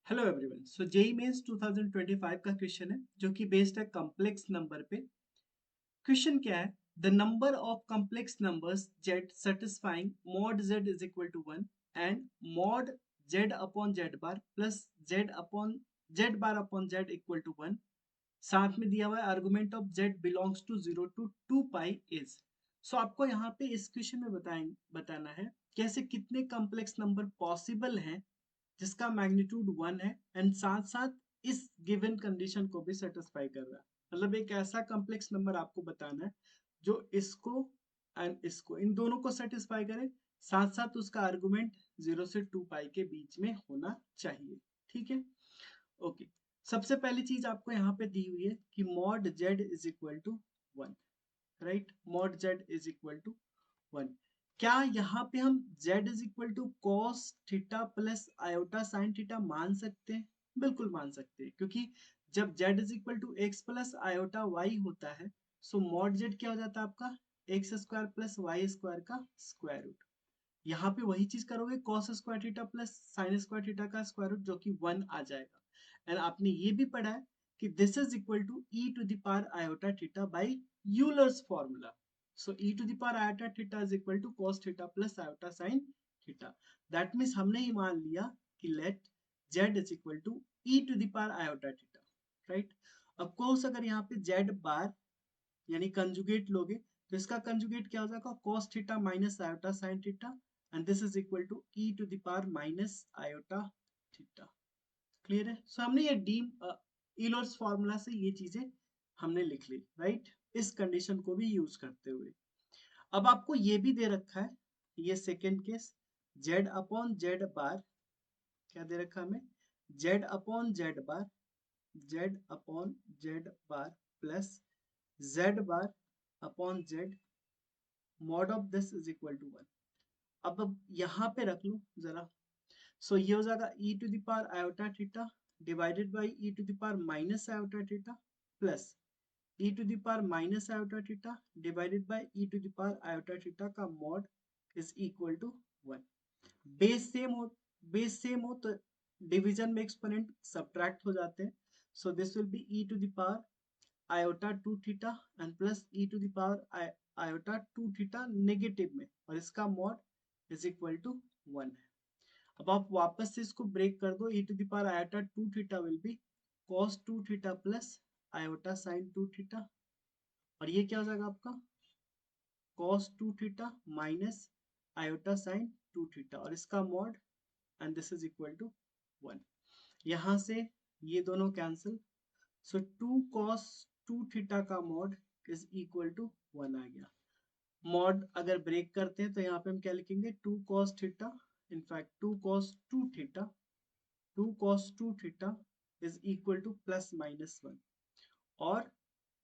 Hello everyone. So JEE Mains 2025 का question है जो कि बेस्ड है कॉम्प्लेक्स नंबर पे। क्वेश्चन क्या है? The number of complex numbers z satisfying mod z is equal to 1 and mod z upon z bar plus z bar upon z equal to 1। साथ में दिया हुआ है argument of z belongs to 0 to 2 pi is. So आपको यहाँ पे इस question में बताना है कैसे कितने कॉम्प्लेक्स नंबर पॉसिबल हैं जिसका मैग्नीट्यूड 1 है एंड साथ साथ इस गिवन कंडीशन को भी सेटिस्फाई कर रहा है। मतलब एक ऐसा कॉम्प्लेक्स नंबर आपको बताना है जो इसको एंड इसको इन दोनों को सेटिस्फाई करे, साथ साथ उसका आर्गुमेंट 0 से 2 पाई के बीच में होना चाहिए। ठीक है, ओके। सबसे पहली चीज आपको यहाँ पे दी हुई है कि mod z is equal to 1, right. Mod z is equal to 1। क्या यहाँ पे हम z is equal to cos theta plus iota sine theta मान सकते हैं? बिल्कुल मान सकते हैं, क्योंकि जब z is equal to x plus iota y होता है सो मॉड z क्या हो जाता है आपका x square plus y square का स्क्वायर रूट। यहाँ पे वही चीज करोगे cos square theta plus sine square theta का स्क्वायर रूट जो कि 1 आ जाएगा। एंड आपने ये भी पढ़ा है कि this is equal to e to the power iota theta by Euler's formula. So e to the power iota theta is equal to cos theta plus iota sin theta. That means हमने ही मान लिया कि let z is equal to e to the power iota theta, right? Of course अगर यहाँ पे z बार यानी conjugate लोगे तो इसका कंजुगेट क्या हो जाएगा cos theta minus iota sin theta and this is equal to e to the power minus iota theta. Clear है? सो हमने ये डी ईलोर्स फॉर्मूला से ये चीजें हमने लिख ली, राइट, इस कंडीशन को भी यूज करते हुए। अब आपको ये भी दे रखा है, ये second case z upon z bar, क्या दे रखा है हमें z upon z bar plus z bar upon z mod of this is equal to 1। अब यहाँ पे रख लो जरा। सो ये हो जाएगा e to the power iota theta divided by e to the power minus iota theta plus e to the power minus iota theta divided by e to the power iota theta का mod is equal to 1। Base same हो तो division में exponent subtract हो जाते हैं। So this will be e to the power iota 2 theta and plus e to the power iota 2 theta negative में, और इसका मॉड इज इक्वल टू 1 है। अब आप वापस से इसको ब्रेक कर दो, e to the power iota 2 theta will be cos 2 theta plus iota sin 2 theta, और ये क्या हो जाएगा आपका cos 2 theta minus iota sin 2 theta, और इसका mod and this is equal to 1। यहां से ये दोनों कैंसिल, सो 2 cos 2 थीटा का मॉड इज इक्वल टू 1 आ गया। मॉड अगर ब्रेक करते हैं तो यहाँ पे हम क्या लिखेंगे 2 cos theta, in fact 2 cos 2 theta 2 cos 2 theta is equal two plus minus 1, और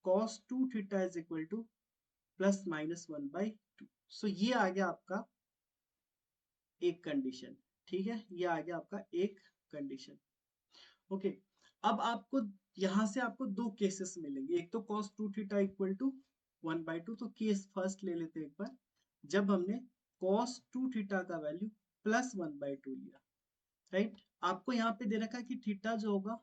cos 2 theta is equal two plus minus 1 by 2। सो ये आ गया आपका एक कंडीशन। ठीक है, ये आ गया आपका एक कंडीशन। ओके, अब आपको यहां से आपको दो केसेस मिलेंगे, एक तो cos 2 theta equal to 1 by 2। तो केस फर्स्ट ले लेते हैं एक बार, जब हमने cos 2 थीटा का वैल्यू प्लस 1 बाई 2 लिया, राइट। आपको यहाँ पे दे रखा है कि थीटा जो होगा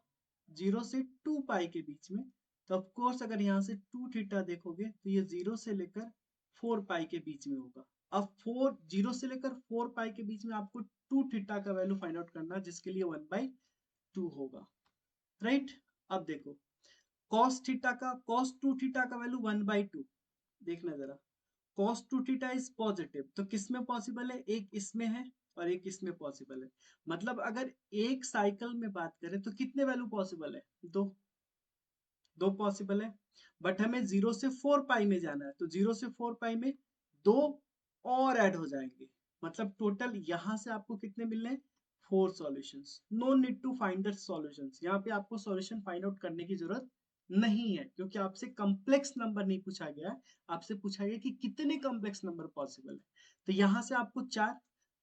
0 से 2 पाई के बीच में, तो ऑफ कोर्स अगर यहाँ से 2 थीटा देखोगे तो ये 0 से लेकर 4 पाई के बीच में होगा। अब 0 से लेकर 4 पाई के बीच में आपको 2 थीटा का वैल्यू फाइंड आउट करना है, जिसके लिए 1 बाई 2 होगा, राइट। अब देखो cos 2 थीटा का वैल्यू 1 बाई 2, देखना जरा। cos 2 थीटा इज पॉजिटिव, तो किसमें पॉसिबल है? एक इसमें है और एक इसमें पॉसिबल है। मतलब अगर एक साइकिल में बात करें तो कितने वैल्यू पॉसिबल है? दो, दो पॉसिबल है। बट हमें 0 से 4 पाई में जाना है, तो 0 से 4 पाई में दो और ऐड हो जाएंगे। मतलब टोटल यहां से आपको कितने मिलने हैं? 4 solutions. No need to find the solutions, यहाँ पे आपको सॉल्यूशन फाइंड आउट करने की जरूरत नहीं है, क्योंकि आपसे कॉम्प्लेक्स नंबर नहीं पूछा गया है, आपसे पूछा गया कि कितने कॉम्प्लेक्स नंबर पॉसिबल है। तो यहाँ से आपको चार,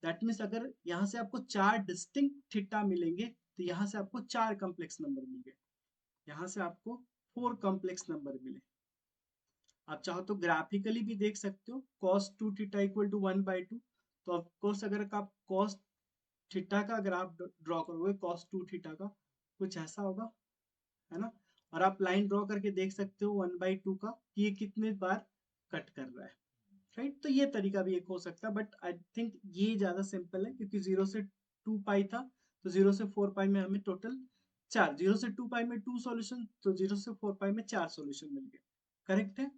दैट मीन्स अगर यहाँ से आपको चार डिस्टिंक्ट थीटा मिलेंगे तो यहाँ से आपको चार कॉम्प्लेक्स नंबर मिल गए, यहाँ से आपको 4 कॉम्प्लेक्स नंबर मिले। आप चाहो तो ग्राफिकली भी देख सकते हो, cos 2 theta equal to 1 by 2। तो ऑफ कोर्स अगर आप cos थीटा का अगर आप ड्रॉ करोगे cos 2 थीटा का कुछ ऐसा होगा, है ना। और आप लाइन ड्रॉ करके देख सकते हो 1/2 का कि ये कितने बार कट कर रहा है, राइट। तो ये तरीका भी एक हो सकता है, बट आई थिंक ये ज्यादा सिंपल है क्योंकि 0 से 2 पाई था, तो 0 से 4 पाई में हमें टोटल 4, 0 से 2 पाई में 2 सॉल्यूशन, तो 0 से 4 पाई में 4 सॉल्यूशन मिल गए, करेक्ट है।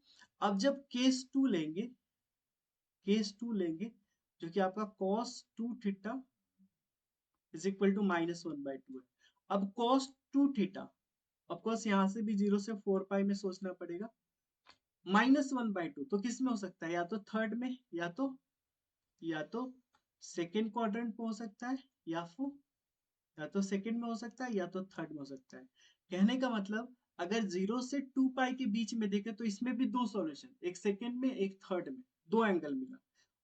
अब जब केस 2 लेंगे, केस 2 लेंगे जो कि आपका cos 2 theta is equal to -1/2 है। अब cos 2 थीटा, ऑफकोर्स यहाँ से भी 0 से 4 पाई में सोचना पड़ेगा, -1/2 तो किस में हो सकता है, या तो थर्ड में, या तो सेकेंड क्वाड्रेंट में हो सकता है, या तो सेकेंड में हो सकता है, या तो थर्ड में हो सकता है। कहने का मतलब अगर 0 से 2 पाई के बीच में देखें तो इसमें भी दो सॉल्यूशन, एक सेकेंड में एक थर्ड में, दो एंगल मिला।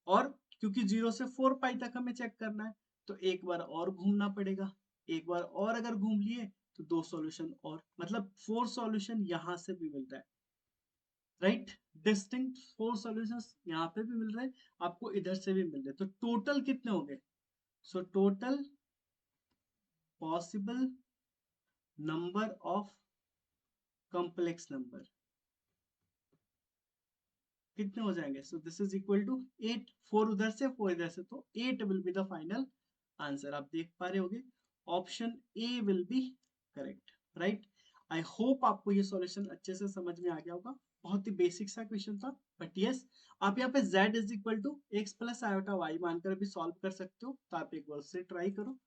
और क्योंकि 0 से 4 पाई तक हमें चेक करना है तो एक बार और घूमना पड़ेगा, एक बार और अगर घूम लिए तो दो सॉल्यूशन और, मतलब 4 सॉल्यूशन यहाँ से भी मिल रहा है, राइट। डिस्टिंक्ट 4 सॉल्यूशंस यहाँ पे भी मिल रहे हैं, आपको इधर से भी मिल रहे हैं, तो टोटल कितने हो गए। So total possible number of complex number कितने हो जाएंगे। So this is equal to 8, 4 उधर से 4 इधर से, तो 8 will be the final answer. आप देख पा रहे होगे option A will be correct, right. I hope आपको ये सॉल्यूशन अच्छे से समझ में आ गया होगा, बहुत ही बेसिक सा क्वेश्चन था, बट यस आप यहाँ पे z is equal to x plus iota y मानकर भी सॉल्व कर सकते हो, तो आप एक बार से ट्राई करो।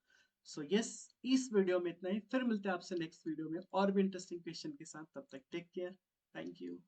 सो यस, इस वीडियो में इतना ही, फिर मिलते हैं आपसे नेक्स्ट वीडियो में और भी इंटरेस्टिंग क्वेश्चन के साथ, तब तक टेक केयर, थैंक यू।